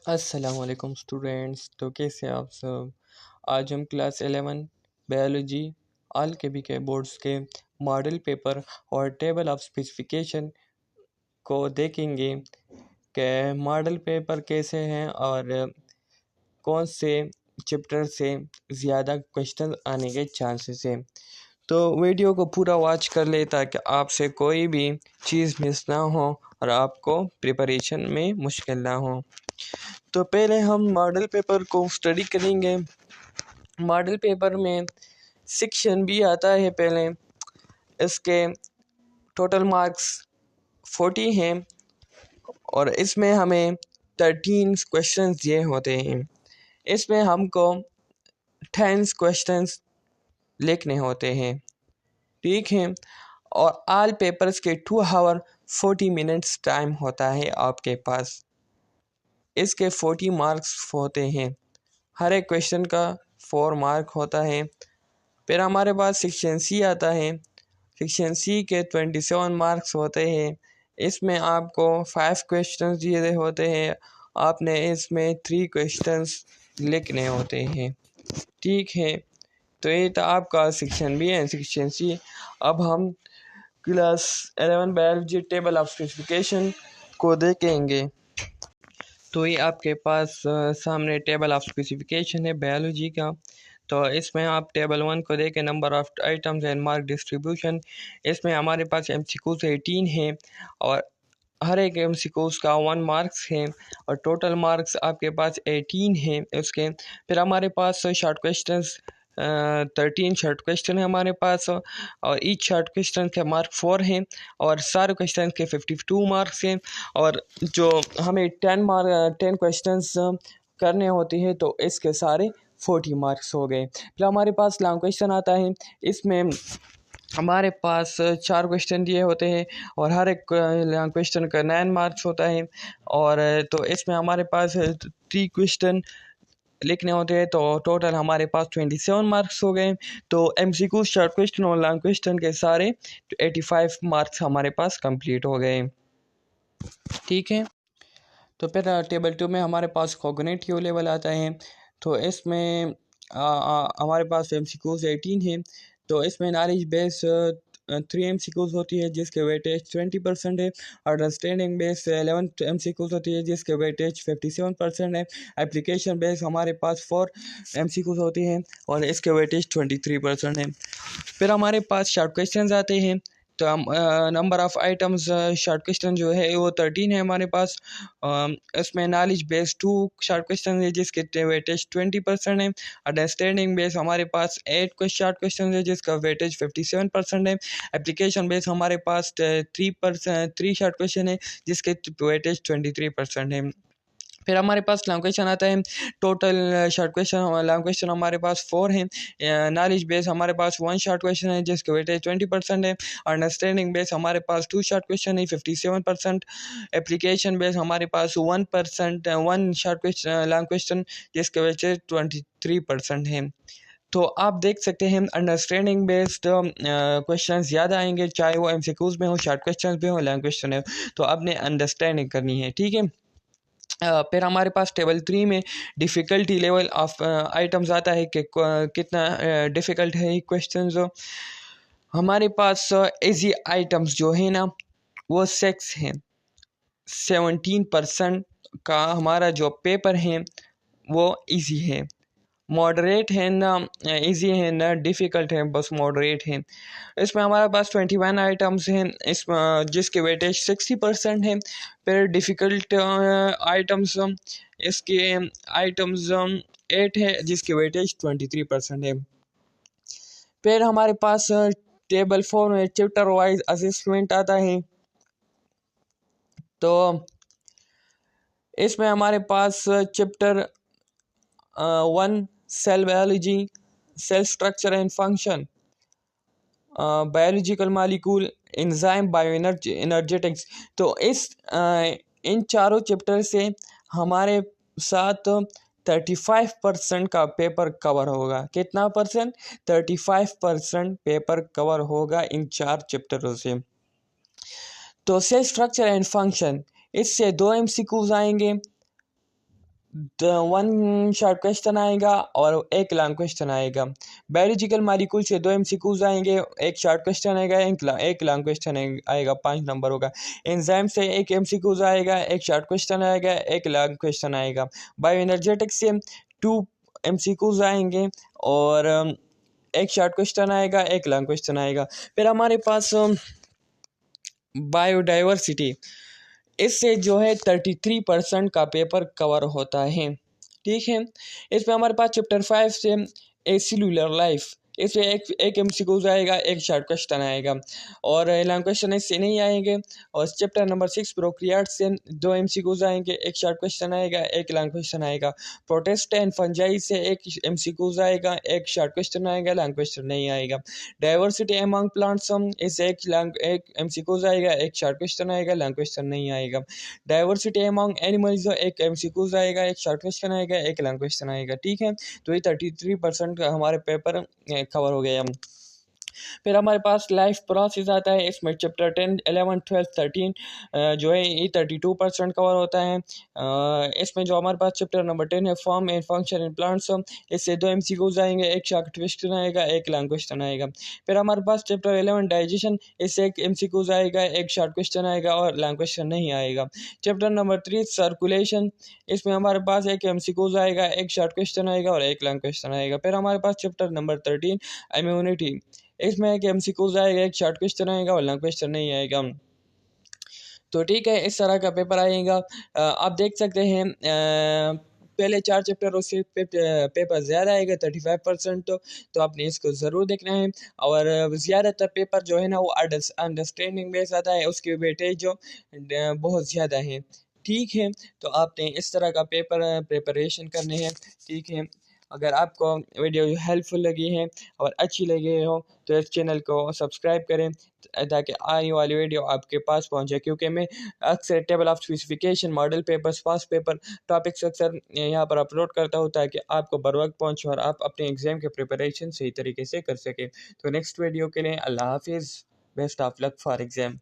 अस्सलामुअलैकुम स्टूडेंट्स। तो कैसे आप सब। आज हम क्लास 11 बायोलॉजी ऑल के बोर्ड्स के मॉडल पेपर और टेबल ऑफ स्पेसिफिकेशन को देखेंगे कि मॉडल पेपर कैसे हैं और कौन से चैप्टर से ज़्यादा क्वेश्चन आने के चांसेस हैं। तो वीडियो को पूरा वॉच कर ले ताकि आपसे कोई भी चीज़ मिस ना हो और आपको प्रिपरेशन में मुश्किल ना हो। तो पहले हम मॉडल पेपर को स्टडी करेंगे। मॉडल पेपर में सेक्शन भी आता है। पहले इसके टोटल मार्क्स 40 हैं और इसमें हमें 13 क्वेश्चंस दिए होते हैं। इसमें हमको 10 क्वेश्चंस लिखने होते हैं, ठीक है। और ऑल पेपर्स के 2 आवर 40 मिनट्स टाइम होता है आपके पास। इसके 40 मार्क्स होते हैं। हर एक क्वेश्चन का 4 मार्क होता है। फिर हमारे पास सेक्शन सी आता है। सेक्शन सी के 27 मार्क्स होते हैं। इसमें आपको 5 क्वेश्चंस दिए होते हैं। आपने इसमें 3 क्वेश्चंस लिखने होते हैं, ठीक है। तो ये था आपका section B and section C. अब हम class 11 biology table of specification को देखेंगे। तो ये आपके पास सामने टेबल ऑफ स्पेसिफिकेशन है बायोलॉजी का। तो इसमें आप टेबल 1 को देखें, number of items and mark distribution. इसमें हमारे पास MCQs 18 है और हर एक MCQs का 1 मार्क्स है और टोटल मार्क्स आपके पास 18 है उसके। फिर हमारे पास शॉर्ट क्वेश्चंस 13 शॉर्ट क्वेश्चन है हमारे पास और ईच शॉर्ट क्वेश्चन के मार्क 4 हैं और सारे क्वेश्चन के 52 मार्क्स हैं। और जो हमें 10 क्वेश्चंस करने होते हैं तो इसके सारे 40 मार्क्स हो गए। फिर हमारे पास लॉन्ग क्वेश्चन आता है। इसमें हमारे पास 4 क्वेश्चन दिए होते हैं और हर एक क्वेश्चन का 9 मार्क्स होता है। और तो इसमें हमारे पास 3 क्वेश्चन लिखने होते हैं तो टोटल हमारे पास 27 मार्क्स हो गए। तो MCQ शॉर्ट क्वेश्चन और लॉन्ग क्वेश्चन के सारे 85 मार्क्स हमारे पास कंप्लीट हो गए, ठीक है। तो फिर टेबल 2 में हमारे पास कॉग्निटिव लेवल आता है। तो इसमें हमारे पास MCQs 18 है। तो इसमें नॉलेज बेस 3 MCQs होती है जिसके वेटेज 20% है। अंडरस्टैंडिंग बेस 11 MCQs होती है जिसके वेटेज 57% है। एप्लीकेशन बेस हमारे पास 4 MCQs होती हैं और इसके वेटेज 23% है। फिर हमारे पास शॉर्ट क्वेश्चन आते हैं। तो हम number of items short question जो है वो 13 है हमारे पास। इसमें नॉलेज बेस 2 शॉर्ट क्वेश्चन है जिसके वेटेज 20% है। अंडरस्टैंडिंग बेस हमारे पास 8 को शॉर्ट क्वेश्चन है जिसका वेटेज 57% है। एप्लीकेशन बेस हमारे पास 3 शॉर्ट क्वेश्चन है जिसके वेटेज 23% है। फिर हमारे पास लॉन्ग क्वेश्चन आता है। Total short question long question हमारे पास 4 हैं। नॉलेज बेस हमारे पास 1 शॉर्ट क्वेश्चन है जिसके वेटेज 20% है। अंडरस्टैंडिंग बेस हमारे पास 2 शॉर्ट क्वेश्चन है 57%। एप्लीकेशन बेस हमारे पास 1 शॉर्ट क्वेश्चन लॉन्ग क्वेश्चन जिसके वेटेज 23% है। तो आप देख सकते हैं अंडरस्टैंडिंग बेस्ड क्वेश्चन ज़्यादा आएंगे, चाहे वो MCQs में हो, शॉर्ट क्वेश्चन में हो, लॉन्ग क्वेश्चन है। तो आपने अंडरस्टैंडिंग करनी है, ठीक है। फिर हमारे पास टेबल 3 में डिफ़िकल्टी लेवल ऑफ आइटम्स आता है कि कितना डिफ़िकल्ट है ये क्वेश्चन। जो हमारे पास इजी आइटम्स जो है ना वो 6 हैं। 17% का हमारा जो पेपर है वो इजी है। मॉडरेट है ना इजी है ना डिफ़िकल्ट है, बस मॉडरेट है। इसमें हमारे पास 21 आइटम्स हैं इसमें जिसके वेटेज 60% है। फिर डिफ़िकल्ट आइटम्स इसके आइटम्स 8 है जिसके वेटेज 23% है। फिर हमारे पास टेबल 4 में चैप्टर वाइज असेसमेंट आता है। तो इसमें हमारे पास chapter 1 cell biology, cell structure and function, biological molecule, enzyme, bioenergetics. तो इन चारों चैप्टर से हमारे साथ 35% का पेपर कवर होगा। कितना परसेंट? 35% पेपर कवर होगा इन 4 चैप्टरों से। तो सेल स्ट्रक्चर एंड फंक्शन इससे 2 MCQs आएंगे वन शॉर्ट क्वेश्चन आएगा और एक लॉन्ग क्वेश्चन आएगा। बायोलॉजिकल मालिक्यूल से 2 MCQs आएंगे, एक शॉर्ट क्वेश्चन आएगा, एक लॉन्ग क्वेश्चन आएगा, 5 नंबर होगा। एंजाइम से 1 MCQs आएगा, एक शॉर्ट क्वेश्चन आएगा, एक लॉन्ग क्वेश्चन आएगा। बायो एनर्जेटिक्स से 2 MCQs आएंगे और एक शॉर्ट क्वेश्चन आएगा, एक लॉन्ग क्वेश्चन आएगा। फिर हमारे पास बायोडाइवर्सिटी, इससे जो है 33% का पेपर कवर होता है। ठीक है, इसमें हमारे पास चैप्टर 5 से ए सेलुलर लाइफ, इसमें एक MCQs आएगा, एक शॉर्ट क्वेश्चन आएगा और लॉन्ग क्वेश्चन इससे नहीं आएंगे। और चैप्टर नंबर 6 प्रोक्रियाट से 2 MCQs आएंगे, एक शॉर्ट क्वेश्चन आएगा, एक लॉन्ग क्वेश्चन आएगा। प्रोटेस्ट एंड फंजाई से एक MCQs आएगा, एक शॉर्ट क्वेश्चन आएगा, लॉन्ग क्वेश्चन नहीं आएगा। डाइवर्सिटी एमंग प्लांट्स, इससे एक MCQs आएगा, एक शॉर्ट क्वेश्चन आएगा, लॉन्ग क्वेश्चन नहीं आएगा। डाइवर्सिटी एमंग एनिमल्स, एक MCQs आएगा, एक शॉर्ट क्वेश्चन आएगा, एक लॉन्ग क्वेश्चन आएगा। ठीक है, तो ये 33% हमारे पेपर कवर हो गया। फिर हमारे पास लाइफ प्रोसेस आता है, इसमें चैप्टर 10, 11, 12, 13 जो है ये 32% कवर होता है। इसमें जो हमारे पास चैप्टर नंबर 10 है form and function in plants, इससे 2 MCQs आएंगे, एक शॉर्ट क्वेश्चन आएगा, एक लॉन्ग क्वेश्चन आएगा। फिर हमारे पास चैप्टर 11 डाइजेशन, इससे एक MCQs आएगा, एक शॉर्ट क्वेश्चन आएगा और लॉन्ग क्वेश्चन नहीं आएगा। चैप्टर नंबर 3 सर्कुलेशन, इसमें हमारे पास एक MCQs आएगा, एक शॉर्ट क्वेश्चन आएगा और एक लॉन्ग क्वेश्चन आएगा। फिर हमारे पास चैप्टर नंबर 13 इम्यूनिटी, इसमें एक MCQs आएगा, एक शॉर्ट क्वेश्चन आएगा और लॉन्ग क्वेश्चन नहीं आएगा। तो ठीक है, इस तरह का पेपर आएगा। आप देख सकते हैं पहले 4 चैप्टर उससे पेपर ज़्यादा आएगा 35%, तो आपने इसको ज़रूर देखना है। और ज़्यादातर पेपर जो है ना वो अंडरस्टैंडिंग बेस आता है, उसकी वेटेज जो बहुत ज़्यादा है। ठीक है, तो आपने इस तरह का पेपर प्रिपरेशन करने हैं। ठीक है, अगर आपको वीडियो हेल्पफुल लगी है और अच्छी लगी हो तो इस चैनल को सब्सक्राइब करें ताकि आने वाली वीडियो आपके पास पहुंचे, क्योंकि मैं अक्सर table of specification, model papers, past paper topics अक्सर यहाँ पर अपलोड करता हूँ ताकि आपको बर वक्त पहुँचे और आप अपने एग्ज़ाम के प्रिपरेशन सही तरीके से कर सकें। तो नेक्स्ट वीडियो के लिए अल्लाह हाफिज़, best of luck for exam.